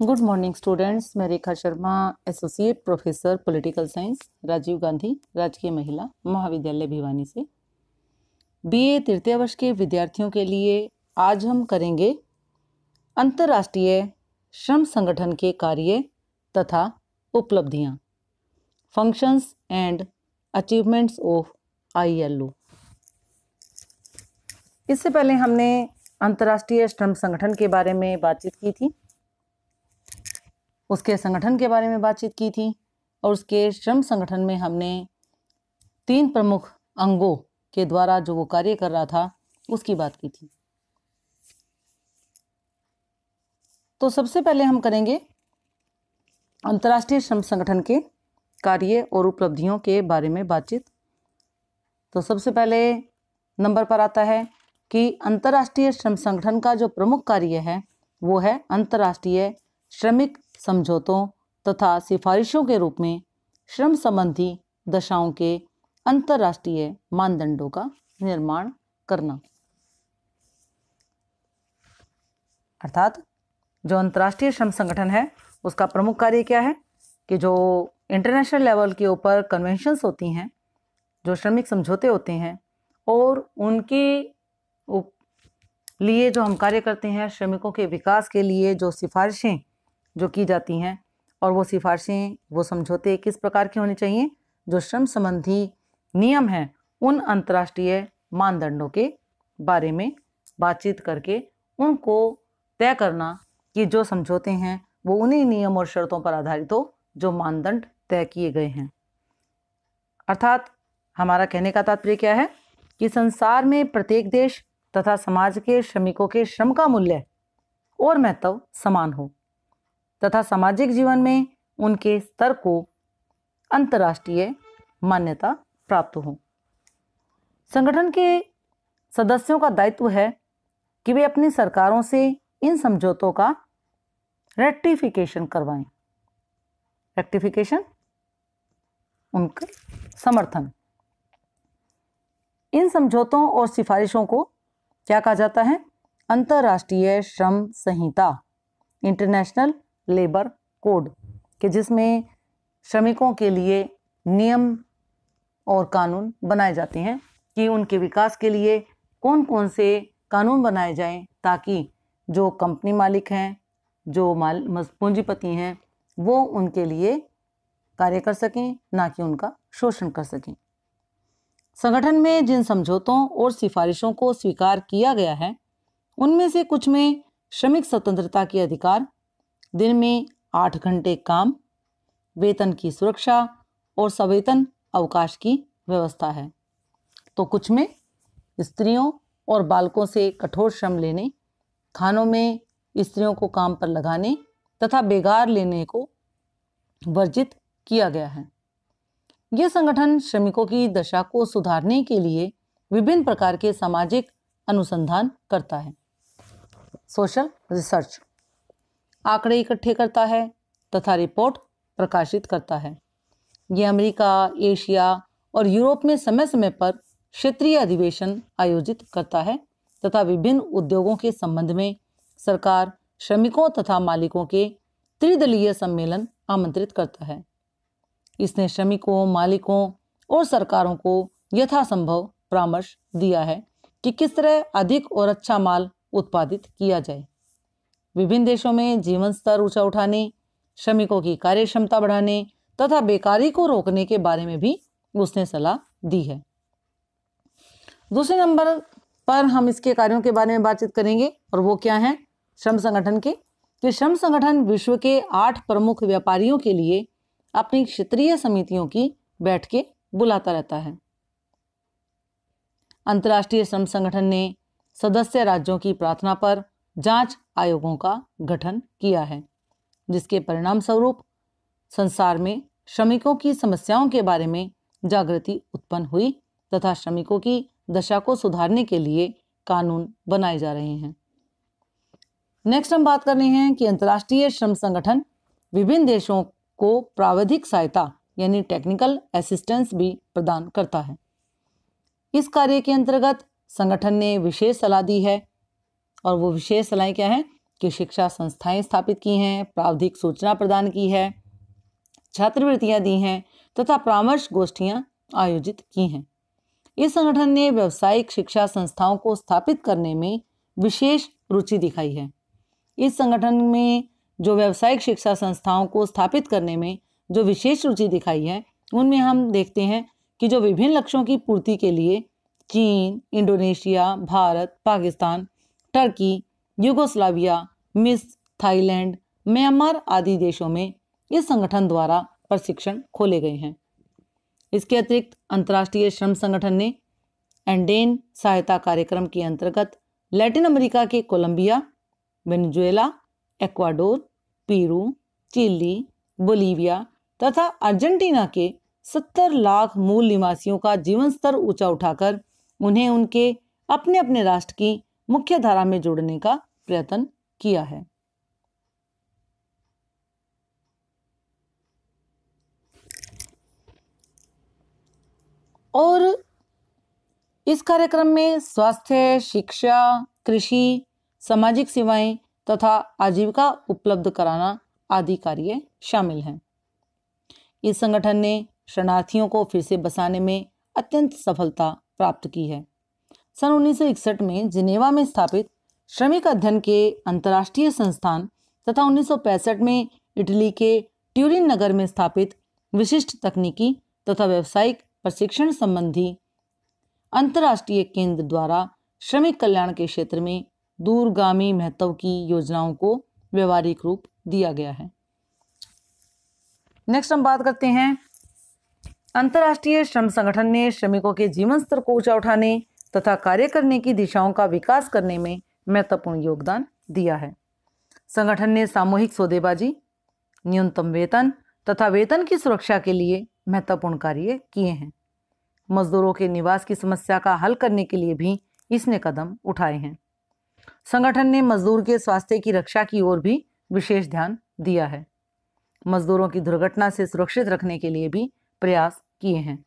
Good morning students, मैं Rekha Sharma, associate professor political science, Rajiv Gandhi Rajkiya Mahila महाविद्यालय भिवानी से। बीए तृतीय वर्ष के विद्यार्थियों के लिए आज हम करेंगे अंतर्राष्ट्रीय श्रम संगठन के कार्य तथा उपलब्धियां, functions and achievements of ILO। इससे पहले हमने अंतर्राष्ट्रीय श्रम संगठन के बारे में बातचीत की थी, उसके संगठन के बारे में बातचीत की थी और उसके श्रम संगठन में हमने 3 प्रमुख अंगों के द्वारा जो वो कार्य कर रहा था उसकी बात की थी। तो सबसे पहले हम करेंगे अंतर्राष्ट्रीय श्रम संगठन के कार्य और उपलब्धियों के बारे में बातचीत। तो सबसे पहले नंबर पर आता है कि अंतर्राष्ट्रीय श्रम संगठन का जो प्रमुख कार्य है वो है अंतर्राष्ट्रीय श्रमिक समझौतों तथा सिफारिशों के रूप में श्रम संबंधी दशाओं के अंतर्राष्ट्रीय मानदंडों का निर्माण करना। अर्थात जो अंतर्राष्ट्रीय श्रम संगठन है उसका प्रमुख कार्य क्या है कि जो इंटरनेशनल लेवल के ऊपर कन्वेंशंस होती हैं, जो श्रमिक समझौते होते हैं और उनके लिए जो हम कार्य करते हैं, श्रमिकों के विकास के लिए जो सिफारिशें जो की जाती हैं और वो सिफारिशें, वो समझौते किस प्रकार के होने चाहिए, जो श्रम संबंधी नियम हैं उन अंतर्राष्ट्रीय मानदंडों के बारे में बातचीत करके उनको तय करना कि जो समझौते हैं वो उन्हीं नियम और शर्तों पर आधारित हो जो मानदंड तय किए गए हैं। अर्थात हमारा कहने का तात्पर्य क्या है कि संसार में प्रत्येक देश तथा समाज के श्रमिकों के श्रम का मूल्य और महत्व समान हो तथा सामाजिक जीवन में उनके स्तर को अंतर्राष्ट्रीय मान्यता प्राप्त हो। संगठन के सदस्यों का दायित्व है कि वे अपनी सरकारों से इन समझौतों का रेक्टिफिकेशन करवाएं। रेक्टिफिकेशन उनका समर्थन। इन समझौतों और सिफारिशों को क्या कहा जाता है? अंतर्राष्ट्रीय श्रम संहिता, इंटरनेशनल लेबर कोड, के जिसमें श्रमिकों के लिए नियम और कानून बनाए जाते हैं कि उनके विकास के लिए कौन कौन से कानून बनाए जाएं ताकि जो कंपनी मालिक हैं, जो पूंजीपति हैं, वो उनके लिए कार्य कर सकें, ना कि उनका शोषण कर सकें। संगठन में जिन समझौतों और सिफारिशों को स्वीकार किया गया है उनमें से कुछ में श्रमिक स्वतंत्रता के अधिकार, दिन में 8 घंटे काम, वेतन की सुरक्षा और सवेतन अवकाश की व्यवस्था है। तो कुछ में स्त्रियों और बालकों से कठोर श्रम लेने, खानों में स्त्रियों को काम पर लगाने तथा बेगार लेने को वर्जित किया गया है। यह संगठन श्रमिकों की दशा को सुधारने के लिए विभिन्न प्रकार के सामाजिक अनुसंधान करता है। सोशल रिसर्च, आंकड़े इकट्ठे करता है तथा रिपोर्ट प्रकाशित करता है। यह अमेरिका, एशिया और यूरोप में समय समय पर क्षेत्रीय अधिवेशन आयोजित करता है तथा विभिन्न उद्योगों के संबंध में सरकार, श्रमिकों तथा मालिकों के त्रिदलीय सम्मेलन आमंत्रित करता है। इसने श्रमिकों, मालिकों और सरकारों को यथासंभव परामर्श दिया है कि किस तरह अधिक और अच्छा माल उत्पादित किया जाए। विभिन्न देशों में जीवन स्तर ऊंचा उठाने, श्रमिकों की कार्य क्षमता बढ़ाने तथा बेकारी को रोकने के बारे में भी उसने सलाह दी है। दूसरे नंबर पर हम इसके कार्यों के बारे में बातचीत करेंगे और वो क्या हैं श्रम संगठन के। तो श्रम संगठन विश्व के 8 प्रमुख व्यापारियों के लिए अपनी क्षेत्रीय समितियों की बैठकें बुलाता रहता है। अंतर्राष्ट्रीय श्रम संगठन ने सदस्य राज्यों की प्रार्थना पर जांच आयोगों का गठन किया है, जिसके परिणाम स्वरूप संसार में श्रमिकों की समस्याओं के बारे में जागृति उत्पन्न हुई तथा श्रमिकों की दशा को सुधारने के लिए कानून बनाए जा रहे हैं। नेक्स्ट हम बात कर रहे हैं कि अंतर्राष्ट्रीय श्रम संगठन विभिन्न देशों को प्राविधिक सहायता यानी टेक्निकल असिस्टेंस भी प्रदान करता है। इस कार्य के अंतर्गत संगठन ने विशेष सलाह दी है और वो विशेष सलाहें क्या हैं की शिक्षा संस्थाएं स्थापित की हैं, प्रावधिक सूचना प्रदान की है, छात्रवृत्तियां दी हैं तथा परामर्श गोष्ठियां आयोजित की हैं। इस संगठन ने व्यावसायिक शिक्षा संस्थाओं को स्थापित करने में विशेष रुचि दिखाई है। इस संगठन में जो व्यावसायिक शिक्षा संस्थाओं को स्थापित करने में जो विशेष रुचि दिखाई है, उनमें हम देखते हैं कि जो विभिन्न लक्ष्यों की पूर्ति के लिए चीन, Indonesia, Bharat, Pakistan, Turkey, Yugoslavia, मिस्र, थाईलैंड, म्यांमार आदि देशों में इस संगठन द्वारा प्रशिक्षण खोले गए हैं। इसके अतिरिक्त अंतर्राष्ट्रीय श्रम संगठन ने एंडेन सहायता कार्यक्रम के अंतर्गत लैटिन अमेरिका के Colombia, Venezuela, Ecuador, Peru, Chile, Bolivia तथा अर्जेंटीना के 70 लाख मूल निवासियों का जीवन स्तर ऊंचा उठाकर उन्हें उनके अपने अपने राष्ट्र की मुख्य धारा में जोड़ने का प्रयत्न किया है। और इस कार्यक्रम में स्वास्थ्य, शिक्षा, कृषि, सामाजिक सेवाएं तथा आजीविका उपलब्ध कराना आदि कार्य शामिल हैं। इस संगठन ने शरणार्थियों को फिर से बसाने में अत्यंत सफलता प्राप्त की है। सन 1961 में जिनेवा में स्थापित श्रमिक अध्ययन के अंतर्राष्ट्रीय संस्थान तथा 1965 में इटली के ट्यूरिन नगर में स्थापित विशिष्ट तकनीकी तथा व्यावसायिक प्रशिक्षण संबंधी अंतर्राष्ट्रीय केंद्र द्वारा श्रमिक कल्याण के क्षेत्र में दूरगामी महत्व की योजनाओं को व्यवहारिक रूप दिया गया है। नेक्स्ट हम बात करते हैं, अंतर्राष्ट्रीय श्रम संगठन ने श्रमिकों के जीवन स्तर को ऊंचा उठाने तथा कार्य करने की दिशाओं का विकास करने में महत्वपूर्ण योगदान दिया है। संगठन ने सामूहिक सौदेबाजी, न्यूनतम वेतन तथा वेतन की सुरक्षा के लिए महत्वपूर्ण कार्य किए हैं। मजदूरों के निवास की समस्या का हल करने के लिए भी इसने कदम उठाए हैं। संगठन ने मजदूर के स्वास्थ्य की रक्षा की ओर भी विशेष ध्यान दिया है। मजदूरों की दुर्घटना से सुरक्षित रखने के लिए भी प्रयास किए हैं।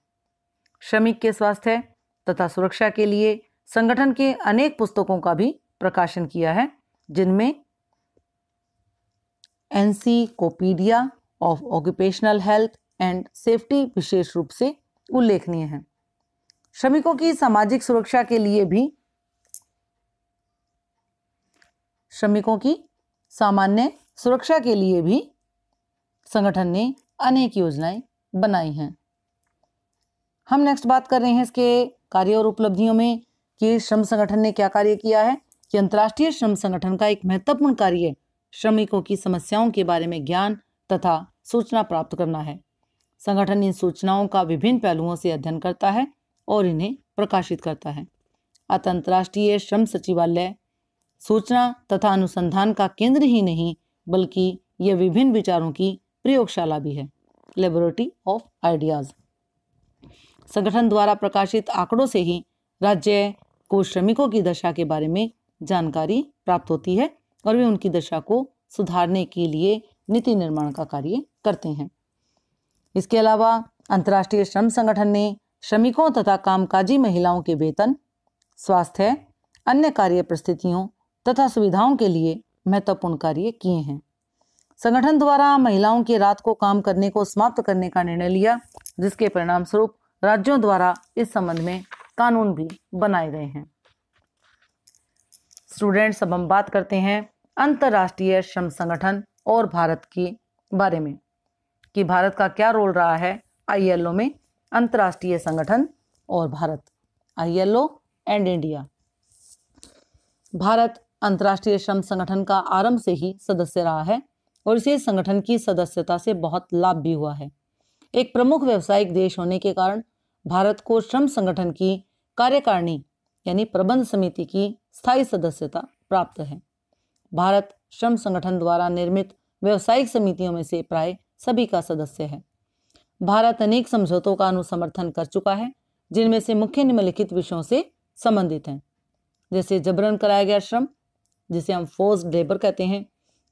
श्रमिक के स्वास्थ्य तथा सुरक्षा के लिए संगठन के अनेक पुस्तकों का भी प्रकाशन किया है, जिनमें encyclopaedia of occupational health and safety विशेष रूप से उल्लेखनीय है। श्रमिकों की सामाजिक सुरक्षा के लिए भी, श्रमिकों की सामान्य सुरक्षा के लिए भी संगठन ने अनेक योजनाएं बनाई हैं। हम नेक्स्ट बात कर रहे हैं इसके कार्य और उपलब्धियों में कि श्रम संगठन ने क्या कार्य किया है। कि अंतर्राष्ट्रीय श्रम संगठन का एक महत्वपूर्ण कार्य श्रमिकों की समस्याओं के बारे में ज्ञान तथा सूचना प्राप्त करना है। संगठन इन सूचनाओं का विभिन्न पहलुओं से अध्ययन करता है और इन्हें प्रकाशित करता है। अतः अंतर्राष्ट्रीय श्रम सचिवालय सूचना तथा अनुसंधान का केंद्र ही नहीं, बल्कि यह विभिन्न विचारों की प्रयोगशाला भी है, लेबोरेटरी ऑफ आइडियाज। संगठन द्वारा प्रकाशित आंकड़ों से ही राज्य को श्रमिकों की दशा के बारे में जानकारी प्राप्त होती है और वे उनकी दशा को सुधारने के लिए नीति निर्माण का कार्य करते हैं। इसके अलावा अंतर्राष्ट्रीय श्रम संगठन ने श्रमिकों तथा कामकाजी महिलाओं के वेतन, स्वास्थ्य, अन्य कार्य परिस्थितियों तथा सुविधाओं के लिए महत्वपूर्ण कार्य किए हैं। संगठन द्वारा महिलाओं की रात को काम करने को समाप्त करने का निर्णय लिया, जिसके परिणाम स्वरूप राज्यों द्वारा इस संबंध में कानून भी बनाए गए हैं। स्टूडेंट्स, अब हम बात करते हैं अंतर्राष्ट्रीय श्रम संगठन और भारत के बारे में कि भारत का क्या रोल रहा है ILO में। अंतर्राष्ट्रीय संगठन और Bharat, ILO and India. Bharat अंतर्राष्ट्रीय श्रम संगठन का आरंभ से ही सदस्य रहा है और इसे संगठन की सदस्यता से बहुत लाभ भी हुआ है। एक प्रमुख व्यावसायिक देश होने के कारण भारत को श्रम संगठन की कार्यकारिणी यानी प्रबंध समिति की स्थायी सदस्यता प्राप्त है। भारत श्रम संगठन द्वारा निर्मित व्यावसायिक समितियों में से प्राय सभी का सदस्य है। भारत अनेक समझौतों का अनुसमर्थन कर चुका है, जिनमें से मुख्य निम्नलिखित विषयों से संबंधित हैं, जैसे जबरन कराया गया श्रम, जिसे हम फोर्स्ड लेबर कहते हैं,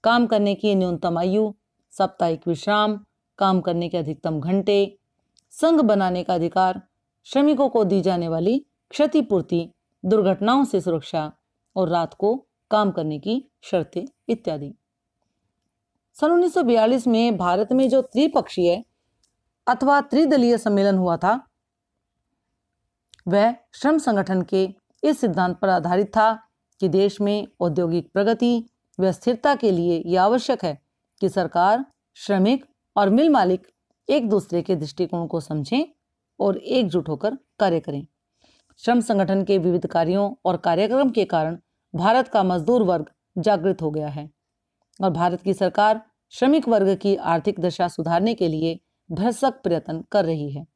काम करने की न्यूनतम आयु, साप्ताहिक विश्राम, काम करने के अधिकतम घंटे, संघ बनाने का अधिकार, श्रमिकों को दी जाने वाली क्षतिपूर्ति, दुर्घटनाओं से सुरक्षा और रात को काम करने की शर्तें इत्यादि। सन 1942 में भारत में जो त्रिपक्षीय अथवा त्रिदलीय सम्मेलन हुआ था वह श्रम संगठन के इस सिद्धांत पर आधारित था कि देश में औद्योगिक प्रगति व स्थिरता के लिए यह आवश्यक है कि सरकार, श्रमिक और मिल मालिक एक दूसरे के दृष्टिकोण को समझें और एकजुट होकर कार्य करें। श्रम संगठन के विविध कार्यों और कार्यक्रम के कारण भारत का मजदूर वर्ग जागृत हो गया है और भारत की सरकार श्रमिक वर्ग की आर्थिक दशा सुधारने के लिए भरसक प्रयत्न कर रही है।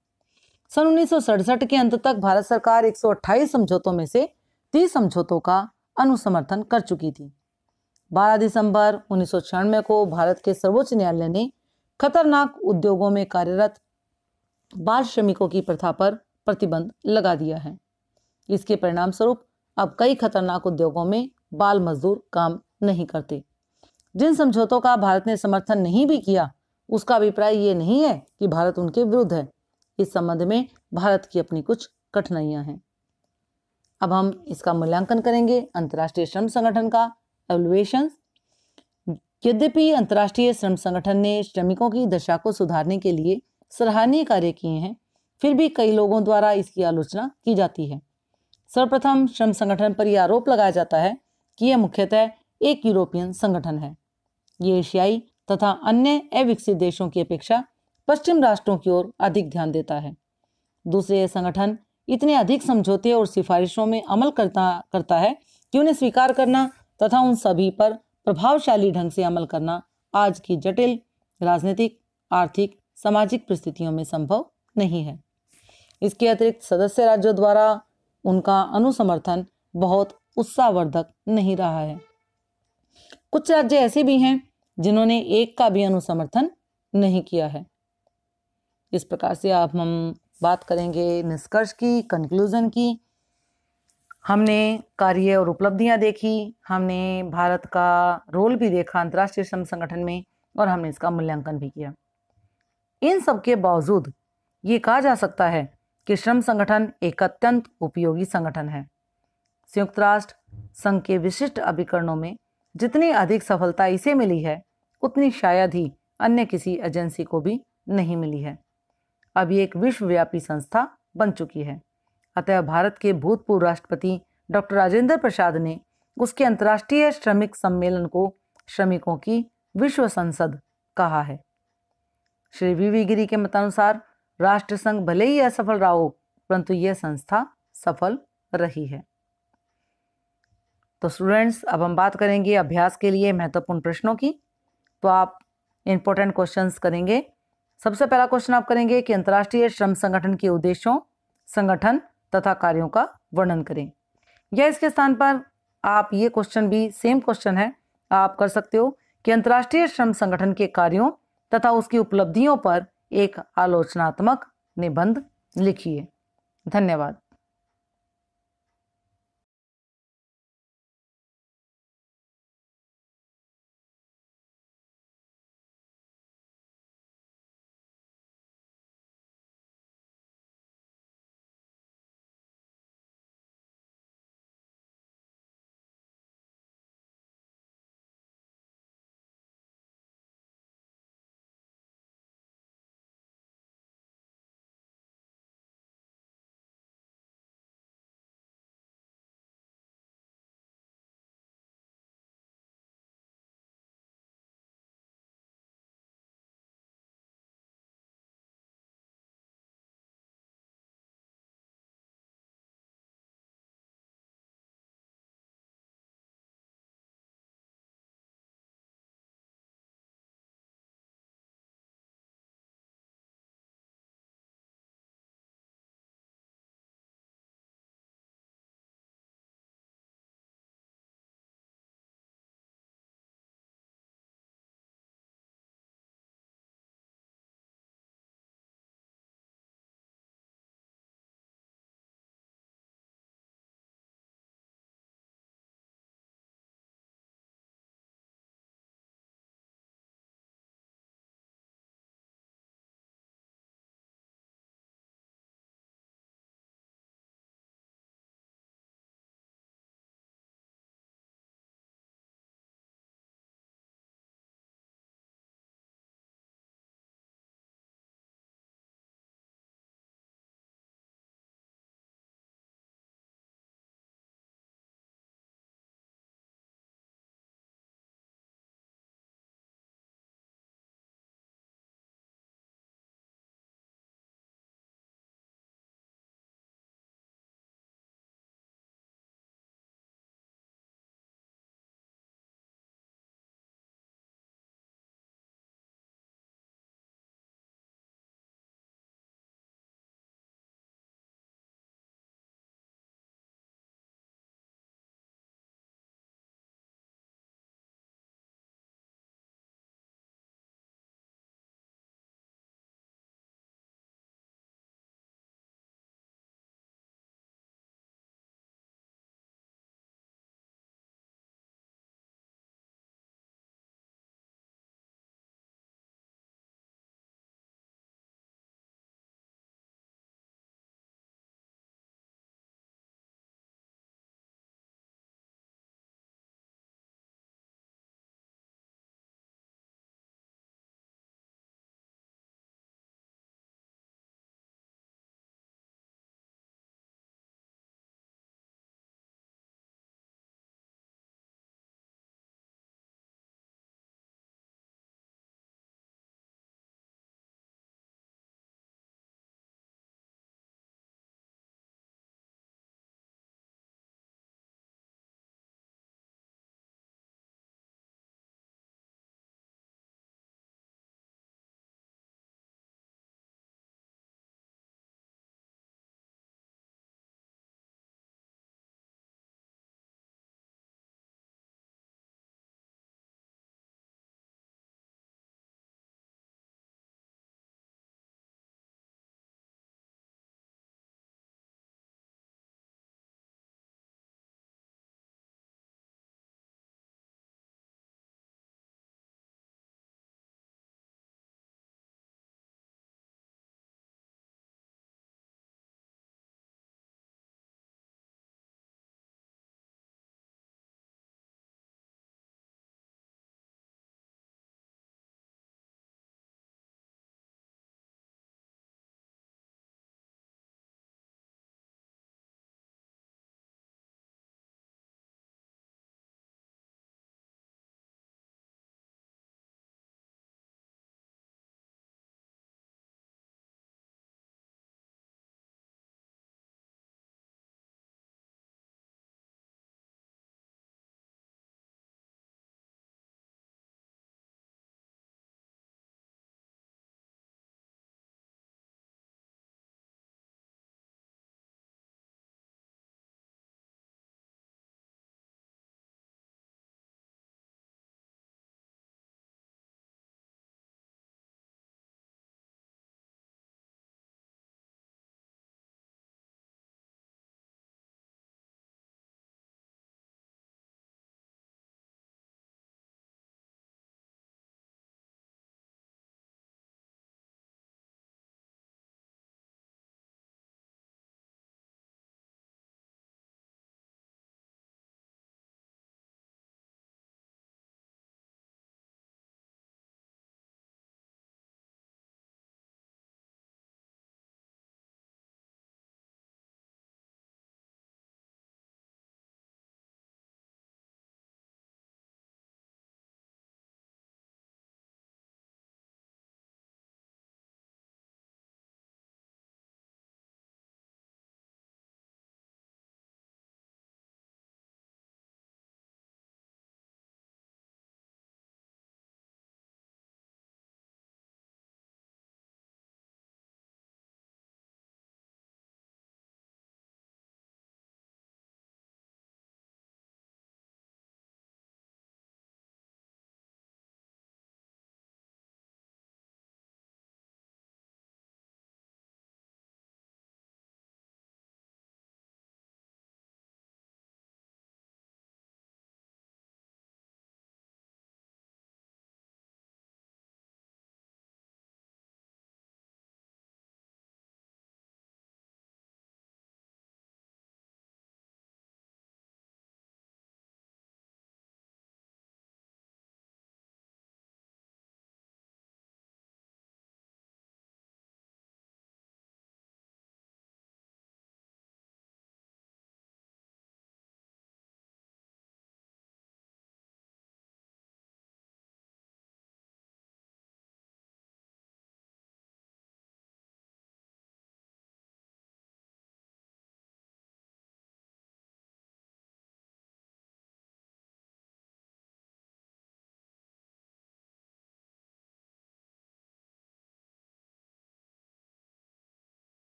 सन 1967 के अंत तक भारत सरकार 128 समझौतों में से 30 समझौतों का अनुसमर्थन कर चुकी थी। 12 दिसंबर 1996 को भारत के सर्वोच्च न्यायालय ने खतरनाक उद्योगों में कार्यरत बाल श्रमिकों की प्रथा पर प्रतिबंध लगा दिया है। इसके परिणाम स्वरूप अब कई खतरनाक उद्योगों में बाल मजदूर काम नहीं करते। जिन समझौतों का भारत ने समर्थन नहीं भी किया उसका अभिप्राय ये नहीं है कि भारत उनके विरुद्ध है। इस संबंध में भारत की अपनी कुछ कठिनाइयां हैं। अब हम इसका मूल्यांकन करेंगे। अंतर्राष्ट्रीय श्रम संगठन का एवल्यूएशन। यद्यपि अंतर्राष्ट्रीय श्रम संगठन ने श्रमिकों की दशा को सुधारने के लिए सराहनीय कार्य किए हैं, फिर भी कई लोगों द्वारा इसकी आलोचना की जाती है। सर्वप्रथम श्रम संगठन पर यह आरोप लगाया जाता है कि यह मुख्यतः एक यूरोपियन संगठन है। ये एशियाई तथा अन्य अविकसित देशों की अपेक्षा पश्चिम राष्ट्रों की ओर अधिक ध्यान देता है। दूसरे, यह संगठन इतने अधिक समझौते और सिफारिशों में अमल करता है कि उन्हें स्वीकार करना तथा उन सभी पर प्रभावशाली ढंग से अमल करना आज की जटिल राजनीतिक, आर्थिक, सामाजिक परिस्थितियों में संभव नहीं है। इसके अतिरिक्त सदस्य राज्यों द्वारा उनका अनुसमर्थन बहुत उत्साहवर्धक नहीं रहा है। कुछ राज्य ऐसे भी हैं जिन्होंने एक का भी अनुसमर्थन नहीं किया है। इस प्रकार से अब हम बात करेंगे निष्कर्ष की, कंक्लूजन की। हमने कार्य और उपलब्धियां देखी, हमने भारत का रोल भी देखा अंतर्राष्ट्रीय श्रम संगठन में और हमने इसका मूल्यांकन भी किया। इन सब के बावजूद ये कहा जा सकता है कि श्रम संगठन एक अत्यंत उपयोगी संगठन है। संयुक्त राष्ट्र संघ के विशिष्ट अभिकरणों में जितनी अधिक सफलता इसे मिली है उतनी शायद ही अन्य किसी एजेंसी को भी नहीं मिली है। अब ये एक विश्वव्यापी संस्था बन चुकी है। अतः भारत के भूतपूर्व राष्ट्रपति डॉक्टर राजेंद्र प्रसाद ने उसके अंतर्राष्ट्रीय श्रमिक सम्मेलन को श्रमिकों की विश्व संसद कहा है। श्री वी गिरी के मतानुसार राष्ट्रसंघ भले ही असफल रहा हो परंतु यह संस्था सफल रही है। तो स्टूडेंट्स, अब हम बात करेंगे अभ्यास के लिए महत्वपूर्ण प्रश्नों की। तो आप इंपॉर्टेंट क्वेश्चंस करेंगे। सबसे पहला क्वेश्चन आप करेंगे कि अंतर्राष्ट्रीय श्रम संगठन के उद्देश्यों, संगठन तथा कार्यों का वर्णन करें। या इसके स्थान पर आप ये क्वेश्चन भी सेम क्वेश्चन है, आप कर सकते हो कि अंतर्राष्ट्रीय श्रम संगठन के कार्यों तथा उसकी उपलब्धियों पर एक आलोचनात्मक निबंध लिखिए। धन्यवाद।